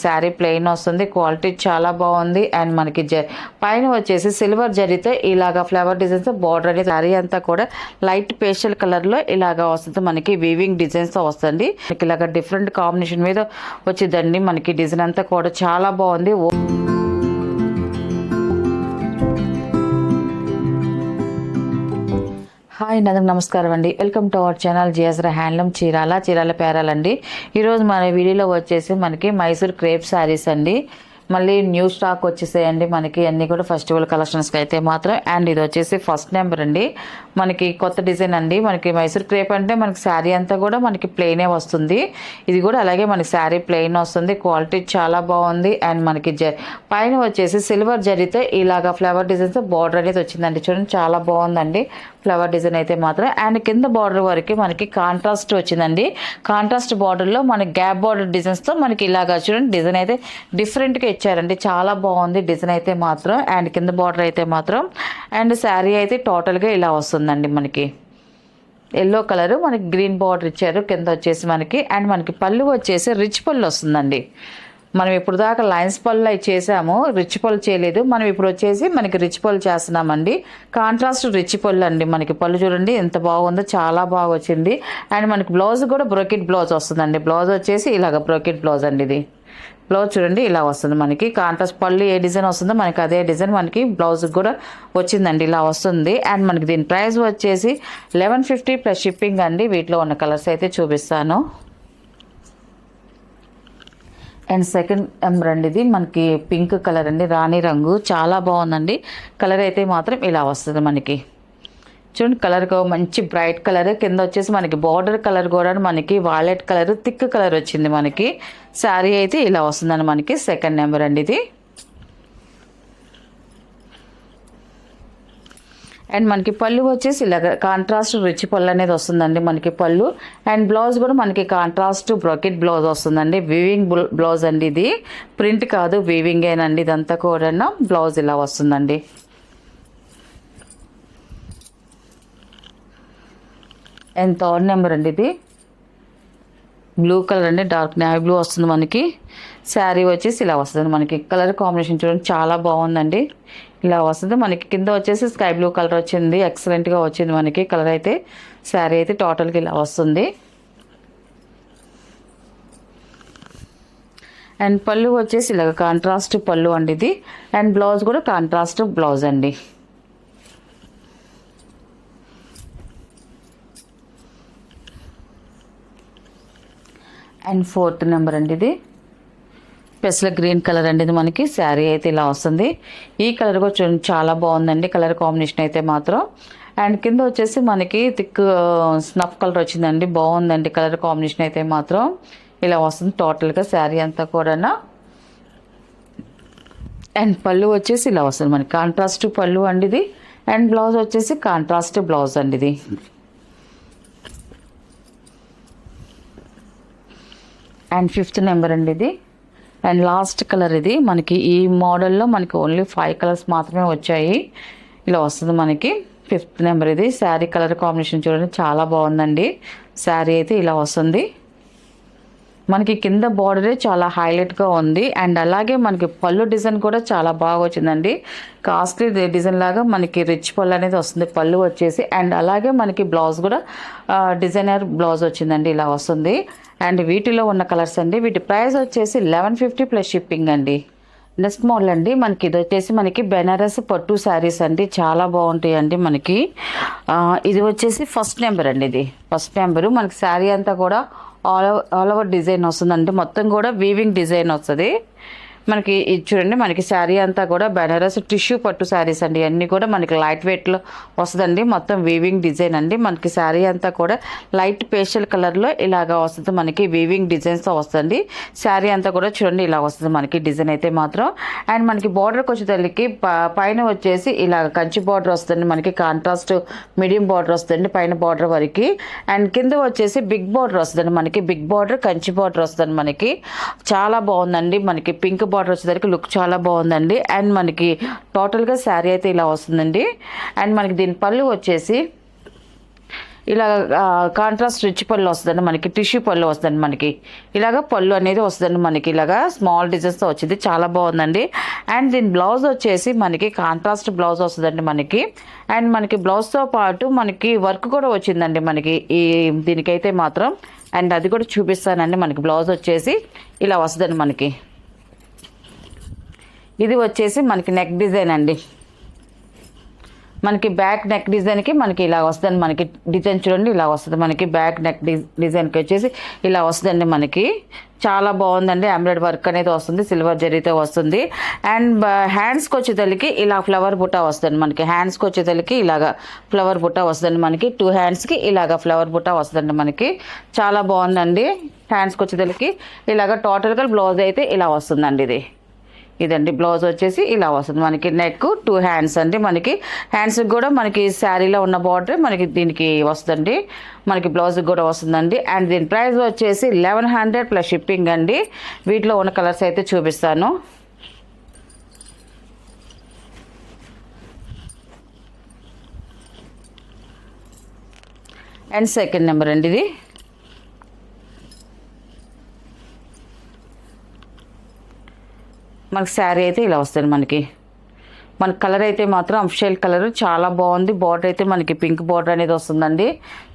Sari plain వస్తుంది, quality చాలా బాగుంది. అండ్ మనకి పైన వచ్చేసి సిల్వర్ జరీతో ఇలాగా ఫ్లవర్ డిజైన్స్ బార్డర్ అనేది శారీ అంతా కూడా లైట్ పేస్టల్ కలర్ లో ఇలాగా వస్తుంది. మనకి వీవింగ్ డిజైన్స్ తో వస్తుంది. మనకి ఇలాగా డిఫరెంట్ కాంబినేషన్ మీద వచ్చిందండి. మనకి డిజైన్ అంతా కూడా చాలా బాగుంది. హాయ్ అందరికి నమస్కారం అండి. Welcome to our channel GSR handloom Chirala పేరాలండి. ఈరోజు మన వీడియోలో వచ్చేసి మనకి మైసూర్ క్రేప్ శారీస్ అండి. మళ్ళీ న్యూ స్టాక్ వచ్చేసాయండి మనకి అన్నీ కూడా ఫెస్టివల్ కలెక్షన్స్కి అయితే మాత్రం. అండ్ ఇది వచ్చేసి ఫస్ట్ నెంబర్ అండి. మనకి కొత్త డిజైన్ అండి. మనకి మైసూర్ క్రేప్ అంటే మనకి శారీ అంతా కూడా మనకి ప్లెయినే వస్తుంది. ఇది కూడా అలాగే మనకి శారీ ప్లెయిన్ వస్తుంది, క్వాలిటీ చాలా బాగుంది. అండ్ మనకి పైన వచ్చేసి సిల్వర్ జరీతో ఇలాగా ఫ్లవర్ డిజైన్స్ బార్డర్ అనేది వచ్చిందండి. చూడండి చాలా బాగుందండి ఫ్లవర్ డిజైన్ అయితే మాత్రం. అండ్ కింద బార్డర్ వరకు మనకి కాంట్రాస్ట్ వచ్చిందండి. కాంట్రాస్ట్ బార్డర్లో మనకి గ్యాప్ బార్డర్ డిజైన్స్తో మనకి ఇలాగా చూడండి డిజైన్ అయితే డిఫరెంట్గా ఇచ్చారండి. చాలా బాగుంది డిజైన్ అయితే మాత్రం. అండ్ కింద బార్డర్ అయితే మాత్రం అండ్ శారీ అయితే టోటల్గా ఇలా వస్తుందండి. మనకి ఎల్లో కలర్ మనకి గ్రీన్ బార్డర్ ఇచ్చారు కింద వచ్చేసి మనకి. అండ్ మనకి పళ్ళు వచ్చేసి రిచ్ పళ్ళు వస్తుందండి. మనం ఇప్పుడు దాకా లైన్స్ పళ్ళు అవి చేసాము, రిచ్ పళ్ళు చేయలేదు. మనం ఇప్పుడు వచ్చేసి మనకి రిచ్ పళ్ళు చేస్తున్నామండి. కాంట్రాస్ట్ రిచ్ పళ్ళు అండి. మనకి పళ్ళు చూడండి ఎంత బాగుందో, చాలా బాగా వచ్చింది. అండ్ మనకి బ్లౌజ్ కూడా బ్రోకెట్ బ్లౌజ్ వస్తుందండి. బ్లౌజ్ వచ్చేసి ఇలాగ బ్రోకెట్ బ్లౌజ్ అండి. ఇది బ్లౌజ్ చూడండి ఇలా వస్తుంది మనకి. కాంట్రాస్ట్ పళ్ళు ఏ డిజైన్ వస్తుందో మనకి అదే డిజైన్ మనకి బ్లౌజ్ కూడా వచ్చిందండి, ఇలా వస్తుంది. అండ్ మనకి దీని ప్రైస్ వచ్చేసి 1150 ప్లస్ షిప్పింగ్ అండి. వీటిలో ఉన్న కలర్స్ అయితే చూపిస్తాను. అండ్ సెకండ్ నెంబర్ అండి. ఇది మనకి పింక్ కలర్ అండి, రాణి రంగు చాలా బాగుందండి. కలర్ అయితే మాత్రం ఇలా వస్తుంది మనకి. చూడండి కలర్ మంచి బ్రైట్ కలర్. కింద వచ్చేసి మనకి బార్డర్ కలర్ కూడా మనకి వాలెట్ కలర్ థిక్ కలర్ వచ్చింది మనకి. శారీ అయితే ఇలా వస్తుందండి మనకి. సెకండ్ నెంబర్ అండి ఇది. అండ్ మనకి పళ్ళు వచ్చేసి ఇలా కాంట్రాస్ట్ రిచ్ పళ్ళు అనేది వస్తుందండి మనకి పళ్ళు. అండ్ బ్లౌజ్ కూడా మనకి కాంట్రాస్ట్ బ్రోకెట్ బ్లౌజ్ వస్తుందండి. వీవింగ్ బ్లౌజ్ అండి. ఇది ప్రింట్ కాదు, వీవింగ్ ఏనండి. ఇదంతా కూడా బ్లౌజ్ ఇలా వస్తుందండి. అండ్ థర్డ్ నెంబర్ అండి. ఇది బ్లూ కలర్ అండి, డార్క్ నేవీ బ్లూ వస్తుంది మనకి. శారీ వచ్చేసి ఇలా వస్తుంది మనకి. కలర్ కాంబినేషన్ చూడండి చాలా బాగుందండి. ఇలా వస్తుంది మనకి. కింద వచ్చేసి స్కై బ్లూ కలర్ వచ్చింది, ఎక్సలెంట్గా వచ్చింది మనకి కలర్ అయితే. శారీ అయితే టోటల్గా ఇలా వస్తుంది. అండ్ పళ్ళు వచ్చేసి ఇలాగ కాంట్రాస్ట్ పళ్ళు అండి ఇది. అండ్ బ్లౌజ్ కూడా కాంట్రాస్ట్ బ్లౌజ్ అండి. అండ్ ఫోర్త్ నెంబర్ అండి. ఇది పెసల గ్రీన్ కలర్ అండి. ఇది మనకి శారీ అయితే ఇలా వస్తుంది. ఈ కలర్ కూడా చూడండి చాలా బాగుందండి కలర్ కాంబినేషన్ అయితే మాత్రం. అండ్ కింద వచ్చేసి మనకి థిక్ స్నఫ్ కలర్ వచ్చిందండి. బాగుందండి కలర్ కాంబినేషన్ అయితే మాత్రం. ఇలా వస్తుంది టోటల్గా శారీ అంతా కూడా. అండ్ పళ్ళు వచ్చేసి ఇలా వస్తుంది మనకి. కాంట్రాస్ట్ పళ్ళు అండి ఇది. అండ్ బ్లౌజ్ వచ్చేసి కాంట్రాస్ట్ బ్లౌజ్ అండి ఇది. అండ్ ఫిఫ్త్ నెంబర్ అండి ఇది. అండ్ లాస్ట్ కలర్ ఇది. మనకి ఈ మోడల్లో మనకి ఓన్లీ 5 కలర్స్ మాత్రమే వచ్చాయి. ఇలా వస్తుంది మనకి. ఫిఫ్త్ నెంబర్ ఇది. శారీ కలర్ కాంబినేషన్ చూడండి చాలా బాగుందండి. శారీ అయితే ఇలా వస్తుంది మనకి. కింద బార్డరే చాలా హైలైట్గా ఉంది. అండ్ అలాగే మనకి పళ్ళు డిజైన్ కూడా చాలా బాగా వచ్చిందండి. కాస్ట్లీ డిజైన్ లాగా మనకి రిచ్ పళ్ళు అనేది వస్తుంది పళ్ళు వచ్చేసి. అండ్ అలాగే మనకి బ్లౌజ్ కూడా డిజైనర్ బ్లౌజ్ వచ్చిందండి, ఇలా వస్తుంది. అండ్ వీటిలో ఉన్న కలర్స్ అండి. వీటి ప్రైస్ వచ్చేసి 1150 ప్లస్ షిప్పింగ్ అండి. నెక్స్ట్ మోడల్ అండి. మనకి ఇది వచ్చేసి మనకి బెనారస్ పట్టు శారీస్ అండి. చాలా బాగుంటాయి అండి మనకి. ఇది వచ్చేసి ఫస్ట్ నెంబర్ అండి. ఇది ఫస్ట్ నెంబరు. మనకి శారీ అంతా కూడా ఆల్ ఓవర్ డిజైన్ వస్తుందండి. మొత్తం కూడా వీవింగ్ డిజైన్ వస్తుంది మనకి. ఇది చూడండి మనకి శారీ అంతా కూడా బెనారస్ టిష్యూ పట్టు శారీస్ అండి. అన్నీ కూడా మనకి లైట్ వెయిట్లో వస్తుందండి. మొత్తం వీవింగ్ డిజైన్ అండి. మనకి శారీ అంతా కూడా లైట్ పేస్టల్ కలర్లో ఇలాగా వస్తుంది మనకి. వీవింగ్ డిజైన్స్తో వస్తుంది శారీ అంతా కూడా. చూడండి ఇలా వస్తుంది మనకి డిజైన్ అయితే మాత్రం. అండ్ మనకి బార్డర్కి వచ్చేసరికి పైన వచ్చేసి ఇలా కంచి బార్డర్ వస్తుంది మనకి. కాంట్రాస్ట్ మీడియం బార్డర్ వస్తుంది పైన బార్డర్ వరకు. అండ్ కింద వచ్చేసి బిగ్ బార్డర్ వస్తుంది మనకి. బిగ్ బార్డర్ కంచి బార్డర్ వస్తుంది మనకి. చాలా బాగుందండి మనకి. పింక్ బార్డర్ వచ్చేసరికి లుక్ చాలా బాగుందండి. అండ్ మనకి టోటల్గా శారీ అయితే ఇలా వస్తుందండి. అండ్ మనకి దీని పళ్ళు వచ్చేసి ఇలా కాంట్రాస్ట్ రిచ్ పళ్ళు వస్తుందండి మనకి, టిష్యూ పళ్ళు వస్తుందండి మనకి, ఇలాగ పళ్ళు అనేది వస్తుందండి మనకి, ఇలాగా స్మాల్ డిజైన్స్తో వచ్చింది, చాలా బాగుందండి. అండ్ దీని బ్లౌజ్ వచ్చేసి మనకి కాంట్రాస్ట్ బ్లౌజ్ వస్తుందండి మనకి. అండ్ మనకి బ్లౌజ్తో పాటు మనకి వర్క్ కూడా వచ్చిందండి మనకి ఈ దీనికైతే మాత్రం. అండ్ అది కూడా చూపిస్తానండి. మనకి బ్లౌజ్ వచ్చేసి ఇలా వస్తుందండి మనకి. ఇది వచ్చేసి మనకి నెక్ డిజైన్ అండి, మనకి బ్యాక్ నెక్ డిజైన్కి మనకి ఇలా వస్తుందండి మనకి. డిజైన్ చూడండి ఇలా వస్తుంది మనకి, బ్యాక్ నెక్ డిజైన్కి వచ్చేసి ఇలా వస్తుందండి మనకి. చాలా బాగుందండి. ఎంబ్రాయిడరీ వర్క్ అనేది వస్తుంది, సిల్వర్ జరీతో వస్తుంది. అండ్ హ్యాండ్స్కి వచ్చేసరికి ఇలా ఫ్లవర్ బుట్ట వస్తుంది మనకి. హ్యాండ్స్కి వచ్చేసరికి ఇలాగా ఫ్లవర్ బుట్ట వస్తుందండి మనకి. 2 హ్యాండ్స్కి ఇలాగా ఫ్లవర్ బుట్ట వస్తుందండి మనకి. చాలా బాగుందండి. హ్యాండ్స్కి వచ్చేసరికి ఇలాగ టోటల్గా బ్లౌజ్ అయితే ఇలా వస్తుందండి. ఇదండి బ్లౌజ్ వచ్చేసి ఇలా వస్తుంది మనకి. నెక్ 2 హ్యాండ్స్ అండి మనకి. హ్యాండ్స్కి కూడా మనకి శారీలో ఉన్న బార్డర్ మనకి దీనికి వస్తుందండి మనకి. బ్లౌజ్కి కూడా వస్తుందండి. అండ్ దీని ప్రైస్ వచ్చేసి 1100 ప్లస్ షిప్పింగ్ అండి. వీటిలో ఉన్న కలర్స్ అయితే చూపిస్తాను. అండ్ సెకండ్ నెంబర్ అండి ఇది. మనకి శారీ అయితే ఇలా వస్తుంది మనకి. మన కలర్ అయితే మాత్రం అఫిషియల్ కలర్ చాలా బాగుంది. బార్డర్ అయితే మనకి పింక్ బార్డర్ అనేది వస్తుందండి,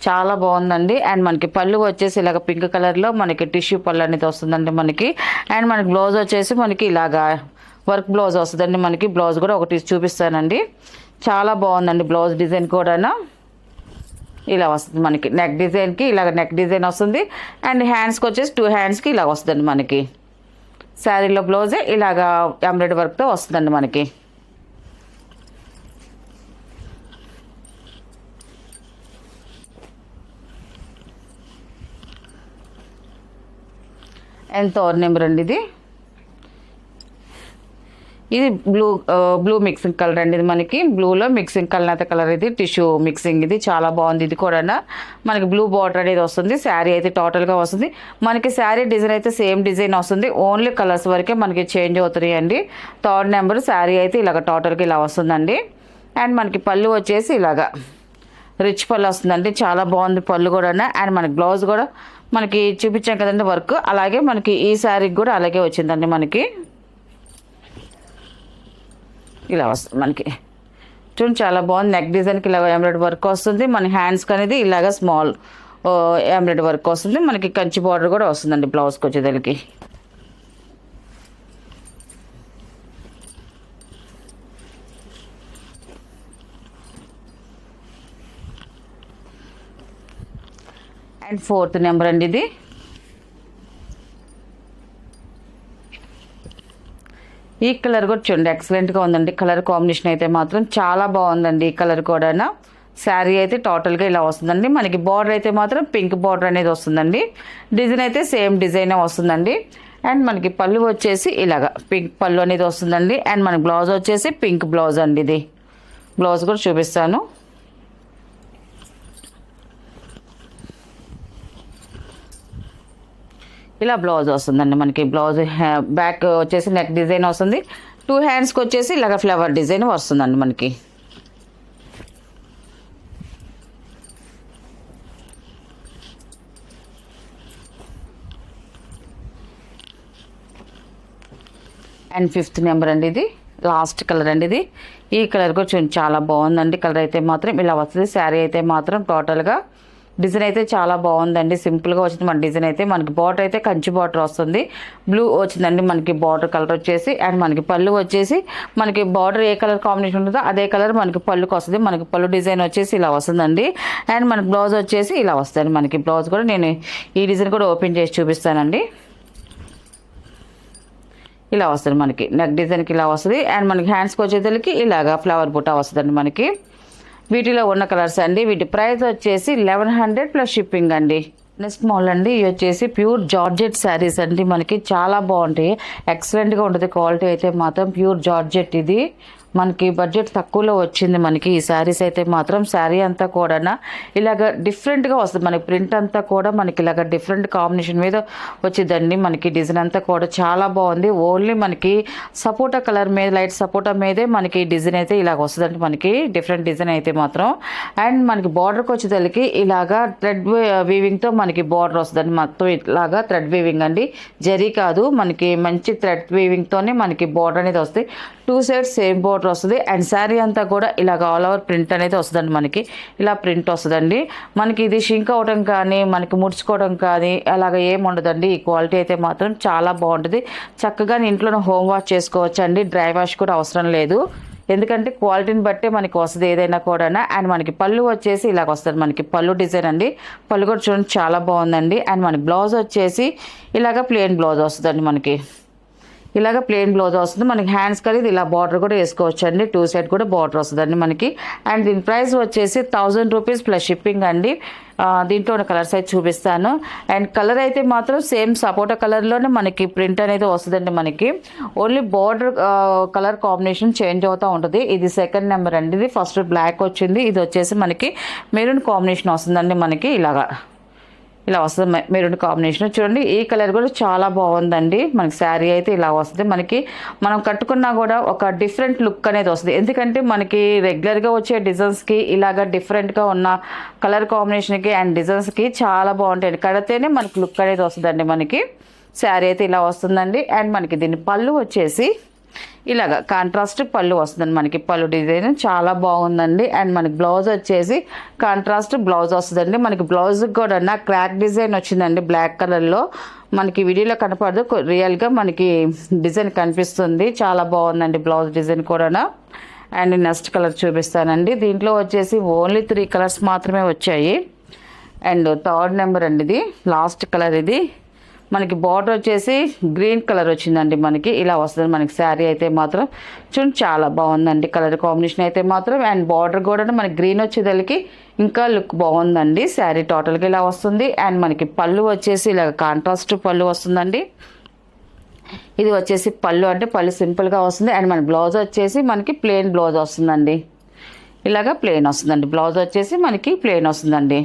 చాలా బాగుందండి. అండ్ మనకి పళ్ళు వచ్చేసి ఇలాగ పింక్ కలర్లో మనకి టిష్యూ పళ్ళు అనేది వస్తుందండి మనకి. అండ్ మనకి బ్లౌజ్ వచ్చేసి మనకి ఇలాగా వర్క్ బ్లౌజ్ వస్తుందండి మనకి. బ్లౌజ్ కూడా ఒకటి చూపిస్తానండి, చాలా బాగుందండి. బ్లౌజ్ డిజైన్ కూడా ఇలా వస్తుంది మనకి. నెక్ డిజైన్కి ఇలాగ నెక్ డిజైన్ వస్తుంది. అండ్ హ్యాండ్స్కి వచ్చేసి 2 హ్యాండ్స్కి ఇలా వస్తుందండి మనకి. శారీలో బ్లౌజే ఇలాగా ఎంబ్రాయిడరీ వర్క్తో వస్తుందండి మనకి. అండ్ థర్డ్ నెంబర్ అండి ఇది. ఇది బ్లూ మిక్సింగ్ కలర్ అండి. ఇది మనకి బ్లూలో మిక్సింగ్ కలర్ కలర్, ఇది టిష్యూ మిక్సింగ్, ఇది చాలా బాగుంది. ఇది కూడా మనకి బ్లూ బార్డర్ అనేది వస్తుంది. శారీ అయితే టోటల్గా వస్తుంది మనకి. శారీ డిజైన్ అయితే సేమ్ డిజైన్ వస్తుంది, ఓన్లీ కలర్స్ వరకే మనకి చేంజ్ అవుతున్నాయి అండి. థర్డ్ నెంబర్ శారీ అయితే ఇలాగ టోటల్గా ఇలా వస్తుందండి. అండ్ మనకి పళ్ళు వచ్చేసి ఇలాగా రిచ్ పళ్ళు వస్తుందండి, చాలా బాగుంది పళ్ళు కూడా. అండ్ మనకి బ్లౌజ్ కూడా మనకి చూపించాం కదండి వర్క్, అలాగే మనకి ఈ శారీకి కూడా అలాగే వచ్చిందండి మనకి. ఇలా వస్తుంది మనకి చూడండి, చాలా బాగుంది. నెక్ డిజైన్కి ఇలా ఎంబ్రాయిడరీ వర్క్ వస్తుంది. మన హ్యాండ్స్కి అనేది ఇలాగ స్మాల్ ఎంబ్రాయిడరీ వర్క్ వస్తుంది మనకి. కంచి బార్డర్ కూడా వస్తుందండి బ్లౌజ్కి వచ్చేదానికి. అండ్ ఫోర్త్ నెంబర్ అండి ఇది. ఈ కలర్ కూడా చూడండి ఎక్సలెంట్గా ఉందండి. కలర్ కాంబినేషన్ అయితే మాత్రం చాలా బాగుందండి. ఈ కలర్ కూడా శారీ అయితే టోటల్గా ఇలా వస్తుందండి మనకి. బార్డర్ అయితే మాత్రం పింక్ బార్డర్ అనేది వస్తుందండి. డిజైన్ అయితే సేమ్ డిజైనే వస్తుందండి. అండ్ మనకి పళ్ళు వచ్చేసి ఇలాగా పింక్ పళ్ళు అనేది వస్తుందండి. అండ్ మనకి బ్లౌజ్ వచ్చేసి పింక్ బ్లౌజ్ అండి. ఇది బ్లౌజ్ కూడా చూపిస్తాను. ఇలా బ్లౌజ్ వస్తుందండి మనకి. బ్లౌజ్ బ్యాక్ వచ్చేసి నెక్ డిజైన్ వస్తుంది. 2 హ్యాండ్స్కి వచ్చేసి ఇలాగ ఫ్లవర్ డిజైన్ వస్తుందండి మనకి. అండ్ ఫిఫ్త్ నెంబర్ అండి ఇది. లాస్ట్ కలర్ అండి ఇది. ఈ కలర్ కూడా చూడండి చాలా బాగుందండి. కలర్ అయితే మాత్రం ఇలా వస్తుంది. శారీ అయితే మాత్రం టోటల్గా డిజైన్ అయితే చాలా బాగుందండి. సింపుల్గా వచ్చింది మన డిజైన్ అయితే. మనకి బార్డర్ అయితే కంచి బార్డర్ వస్తుంది. బ్లూ వచ్చిందండి మనకి బార్డర్ కలర్ వచ్చేసి. అండ్ మనకి పళ్ళు వచ్చేసి మనకి బార్డర్ ఏ కలర్ కాంబినేషన్ ఉంటుందో అదే కలర్ మనకి పళ్ళుకి వస్తుంది. మనకి పళ్ళు డిజైన్ వచ్చేసి ఇలా వస్తుందండి. అండ్ మనకి బ్లౌజ్ వచ్చేసి ఇలా వస్తుంది మనకి. బ్లౌజ్ కూడా నేను ఈ డిజైన్ కూడా ఓపెన్ చేసి చూపిస్తానండి. ఇలా వస్తుంది మనకి. నెక్ డిజైన్కి ఇలా వస్తుంది. అండ్ మనకి హ్యాండ్స్కి వచ్చేసరికి ఇలాగా ఫ్లవర్ బుట్ట వస్తుందండి మనకి. వీటిలో ఉన్న కలర్స్ అండి. వీటి ప్రైస్ వచ్చేసి 1100 ప్లస్ షిప్పింగ్ అండి. నెక్స్ట్ మోడల్ అండి. ఇవి వచ్చేసి ప్యూర్ జార్జెట్ శారీస్ అండి. మనకి చాలా బాగుంటాయి, ఎక్సలెంట్గా ఉంటుంది. క్వాలిటీ అయితే మాత్రం ప్యూర్ జార్జెట్. ఇది మనకి బడ్జెట్ తక్కువలో వచ్చింది మనకి ఈ శారీస్ అయితే మాత్రం. శారీ అంతా కూడా ఇలాగ డిఫరెంట్గా వస్తుంది మనకి. ప్రింట్ అంతా కూడా మనకి ఇలాగ డిఫరెంట్ కాంబినేషన్ మీద వచ్చిందండి. మనకి డిజైన్ అంతా కూడా చాలా బాగుంది. ఓన్లీ మనకి సపోటా కలర్ మీద, లైట్ సపోటా మీదే మనకి డిజైన్ అయితే ఇలాగ వస్తుందండి మనకి, డిఫరెంట్ డిజైన్ అయితే మాత్రం. అండ్ మనకి బార్డర్కి వచ్చేసరికి ఇలాగా థ్రెడ్ వీవింగ్తో మనకి బార్డర్ వస్తుందండి. మొత్తం ఇలాగా థ్రెడ్ వీవింగ్ అండి, జరీ కాదు. మనకి మంచి థ్రెడ్ వీవింగ్తోనే మనకి బార్డర్ అనేది వస్తుంది. 2 సైడ్స్ సేమ్ బార్డర్ వస్తుంది. అండ్ శారీ అంతా కూడా ఇలాగ ఆల్ ఓవర్ ప్రింట్ అనేది వస్తుందండి మనకి. ఇలా ప్రింట్ వస్తుందండి మనకి. ఇది షింక్ అవడం కానీ మనకి ముడుచుకోవడం కానీ అలాగ ఏమి ఉండదండి. ఈ క్వాలిటీ అయితే మాత్రం చాలా బాగుంటుంది. చక్కగా ఇంట్లోనే హోమ్ వాష్ చేసుకోవచ్చు అండి. డ్రై వాష్ కూడా అవసరం లేదు, ఎందుకంటే క్వాలిటీని బట్టే మనకి వస్తుంది ఏదైనా కూడా. అండ్ మనకి పళ్ళు వచ్చేసి ఇలాగ వస్తుంది మనకి. పళ్ళు డిజైన్ అండి, పళ్ళు కూడా చూడండి చాలా బాగుందండి. అండ్ మనకి బ్లౌజ్ వచ్చేసి ఇలాగ ప్లెయిన్ బ్లౌజ్ వస్తుందండి మనకి. ఇలాగ ప్లెయిన్ బ్లౌజ్ వస్తుంది మనకి. హ్యాండ్స్ కలిగి ఇలా బార్డర్ కూడా వేసుకోవచ్చు అండి. 2 సైడ్ కూడా బార్డర్ వస్తుందండి మనకి. అండ్ దీని ప్రైస్ వచ్చేసి 1000 రూపీస్ ప్లస్ షిప్పింగ్ అండి. దీంట్లో ఉన్న కలర్స్ అయితే చూపిస్తాను. అండ్ కలర్ అయితే మాత్రం సేమ్ సపోటా కలర్లోనే మనకి ప్రింట్ అనేది వస్తుందండి మనకి. Only border colour combination change అవుతూ ఉంటుంది. ఇది సెకండ్ నెంబర్ అండి. ఇది ఫస్ట్ బ్లాక్ వచ్చింది, ఇది వచ్చేసి మనకి మెరూన్ కాంబినేషన్ వస్తుందండి మనకి. ఇలాగా ఇలా వస్తుంది మెరూన్ కాంబినేషన్. చూడండి ఈ కలర్ కూడా చాలా బాగుందండి మనకి. శారీ అయితే ఇలా వస్తుంది మనకి. మనం కట్టుకున్నా కూడా ఒక డిఫరెంట్ లుక్ అనేది వస్తుంది, ఎందుకంటే మనకి రెగ్యులర్గా వచ్చే డిజైన్స్కి ఇలాగ డిఫరెంట్గా ఉన్న కలర్ కాంబినేషన్కి అండ్ డిజైన్స్కి చాలా బాగుంటాయి. కడితేనే మనకి లుక్ అనేది వస్తుందండి మనకి. శారీ అయితే ఇలా వస్తుందండి. అండ్ మనకి దీని పళ్ళు వచ్చేసి ఇలాగ కాంట్రాస్ట్ పళ్ళు వస్తుందండి మనకి. పళ్ళు డిజైన్ చాలా బాగుందండి. అండ్ మనకి బ్లౌజ్ వచ్చేసి కాంట్రాస్ట్ బ్లౌజ్ వస్తుందండి మనకి. బ్లౌజ్కి కూడా క్రాక్ డిజైన్ వచ్చిందండి బ్లాక్ కలర్లో. మనకి వీడియోలో కనపడదు, రియల్గా మనకి డిజైన్ కనిపిస్తుంది. చాలా బాగుందండి బ్లౌజ్ డిజైన్ కూడా. అండ్ నెక్స్ట్ కలర్ చూపిస్తానండి. దీంట్లో వచ్చేసి ఓన్లీ 3 కలర్స్ మాత్రమే వచ్చాయి. అండ్ థర్డ్ నెంబర్ అండి, ఇది లాస్ట్ కలర్. ఇది మనకి బార్డర్ వచ్చేసి గ్రీన్ కలర్ వచ్చిందండి మనకి. ఇలా వస్తుంది మనకి శారీ అయితే మాత్రం. చూడండి చాలా బాగుందండి కలర్ కాంబినేషన్ అయితే మాత్రం. అండ్ బార్డర్ కూడా మనకి గ్రీన్ వచ్చేదానికి ఇంకా లుక్ బాగుందండి. శారీ టోటల్గా ఇలా వస్తుంది. అండ్ మనకి పళ్ళు వచ్చేసి ఇలా కాంట్రాస్ట్ పళ్ళు వస్తుందండి. ఇది వచ్చేసి పళ్ళు అంటే పళ్ళు సింపుల్గా వస్తుంది. అండ్ మన బ్లౌజ్ వచ్చేసి మనకి ప్లెయిన్ బ్లౌజ్ వస్తుందండి. ఇలాగ ప్లెయిన్ వస్తుందండి బ్లౌజ్ వచ్చేసి మనకి ప్లెయిన్ వస్తుందండి.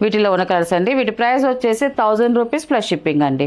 వీటిలో ఉన్న కలర్స్ అండి. వీటి ప్రైస్ వచ్చేసి 1000 రూపీస్ ప్లస్ షిప్పింగ్ అండి.